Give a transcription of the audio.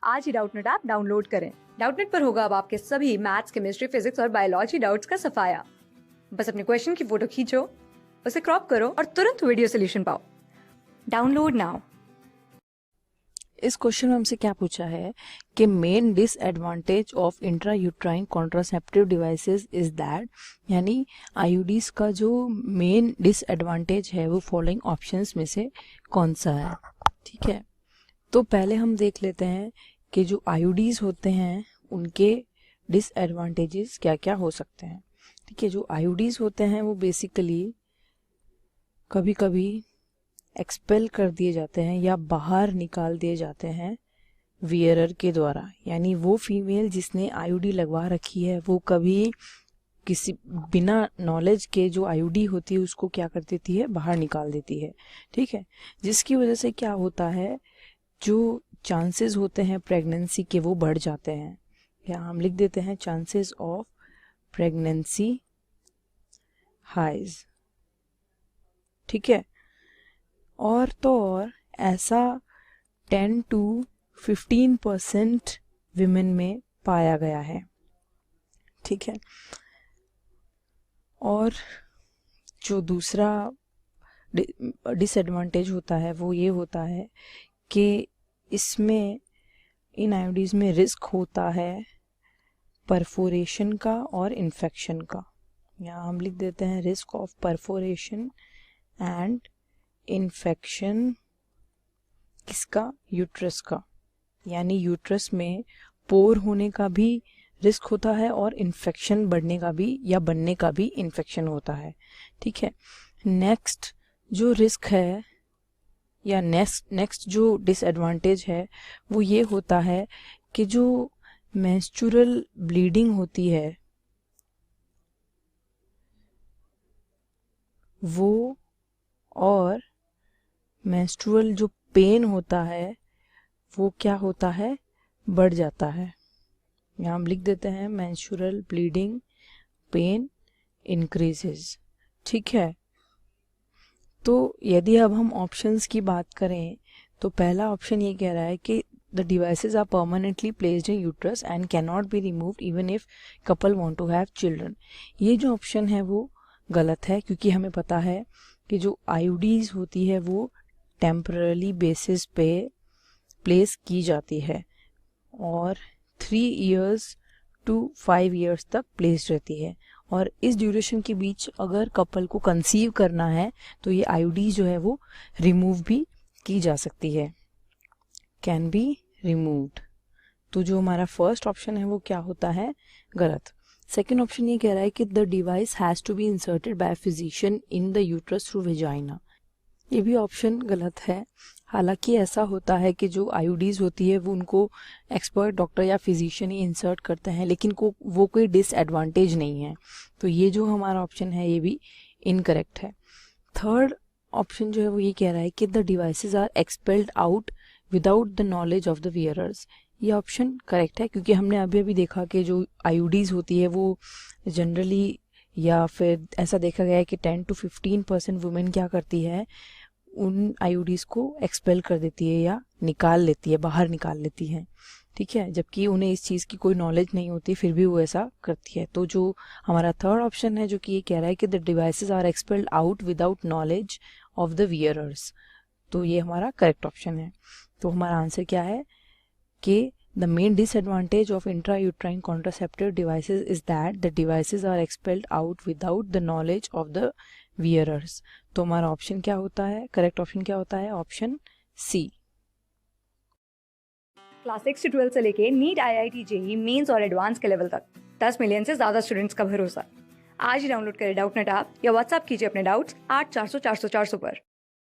आज ही Doubtnut app download करें। Doubtnut पर होगा अब आपके सभी मैथ्स, केमिस्ट्री, फिजिक्स और बायोलॉजी डाउट्स का सफाया। बस अपने क्वेश्चन की फोटो खींचो, उसे क्रॉप करो और तुरंत वीडियो सोल्यूशन पाओ। Download now. इस क्वेश्चन में हमसे क्या पूछा है कि main disadvantage of intra uterine contraceptive devices is that, यानी आईयूडीज का जो मेन डिसएडवांटेज है वो फॉलोइंग ऑप्शंस में से कौन सा है। ठीक है, तो पहले हम देख लेते हैं कि जो आईयूडीज होते हैं उनके डिसएडवांटेजेस क्या क्या हो सकते हैं। ठीक है, जो आईयूडीज होते हैं वो बेसिकली कभी कभी एक्सपेल कर दिए जाते हैं या बाहर निकाल दिए जाते हैं वियरर के द्वारा, यानी वो फीमेल जिसने आईयूडी लगवा रखी है वो कभी किसी बिना नॉलेज के जो आईयूडी होती है उसको क्या कर देती है, बाहर निकाल देती है। ठीक है, जिसकी वजह से क्या होता है, जो चांसेस होते हैं प्रेगनेंसी के वो बढ़ जाते हैं। या हम लिख देते हैं चांसेस ऑफ प्रेगनेंसी हाइज। ठीक है, और तो और ऐसा 10 to 15% विमेन में पाया गया है। ठीक है, और जो दूसरा डिसएडवांटेज होता है वो ये होता है कि इसमें इन आयोडीज में रिस्क होता है परफोरेशन का और इन्फेक्शन का। यहाँ हम लिख देते हैं risk of perforation and infection. किसका? यूट्रस का, यानी यूट्रस में पोर होने का भी रिस्क होता है और इन्फेक्शन बढ़ने का भी या बनने का भी इन्फेक्शन होता है। ठीक है, नेक्स्ट जो रिस्क है या नेक्स्ट जो डिसएडवांटेज है वो ये होता है कि जो मेंस्ट्रुअल ब्लीडिंग होती है वो और मेंस्ट्रुअल जो पेन होता है वो क्या होता है, बढ़ जाता है। यहाँ हम लिख देते हैं मेंस्ट्रुअल ब्लीडिंग पेन इंक्रीजेस। ठीक है, तो यदि अब हम ऑप्शंस की बात करें तो पहला ऑप्शन ये कह रहा है कि the devices are permanently placed in uterus and can not be removed even if couple want to have children. ये जो ऑप्शन है वो गलत है, क्योंकि हमें पता है कि जो आईयूडीज होती है वो टेम्पररी बेसिस पे प्लेस की जाती है और 3 years to 5 years तक प्लेस रहती है, और इस ड्यूरेशन के बीच अगर कपल को कंसीव करना है तो ये आईयूडी जो है वो रिमूव भी की जा सकती है, कैन बी रिमूव्ड। तो जो हमारा फर्स्ट ऑप्शन है वो क्या होता है, गलत। सेकेंड ऑप्शन ये कह रहा है कि the device has to be inserted by physician in the uterus through vagina. ये भी ऑप्शन गलत है। हालांकि ऐसा होता है कि जो आईयूडीज होती है वो उनको एक्सपर्ट डॉक्टर या फिजिशियन ही इंसर्ट करते हैं, लेकिन वो कोई डिसएडवांटेज नहीं है। तो ये जो हमारा ऑप्शन है ये भी इनकरेक्ट है। थर्ड ऑप्शन जो है वो ये कह रहा है कि the devices are expelled out without the knowledge of the wearers. ये ऑप्शन करेक्ट है, क्योंकि हमने अभी देखा कि जो आईयूडीज होती है वो जनरली या फिर ऐसा देखा गया है कि 10 to 15% वुमेन क्या करती है, उन आईयूडीज को एक्सपेल कर देती है या निकाल लेती है, बाहर निकाल लेती है। ठीक है, जबकि उन्हें इस चीज़ की कोई नॉलेज नहीं होती फिर भी वो ऐसा करती है। तो जो हमारा थर्ड ऑप्शन है जो कि ये कह रहा है कि the devices are expelled out without knowledge of the wearers, तो ये हमारा करेक्ट ऑप्शन है। तो हमारा आंसर क्या है कि the main disadvantage of intrauterine contraceptive devices is that the devices are expelled out without the knowledge of the wearers। तो हमारा ऑप्शन क्या होता है, करेक्ट ऑप्शन क्या होता है, ऑप्शन सी। क्लास 6 से 12 से लेके नीट, IIT, जेईई मेंस और एडवांस के लेवल तक 10 मिलियन से ज्यादा स्टूडेंट्स का भरोसा। आज ही डाउनलोड करें डाउटनेट ऐप या व्हाट्सएप कीजिए अपने डाउट्स 8400 400 400 पर।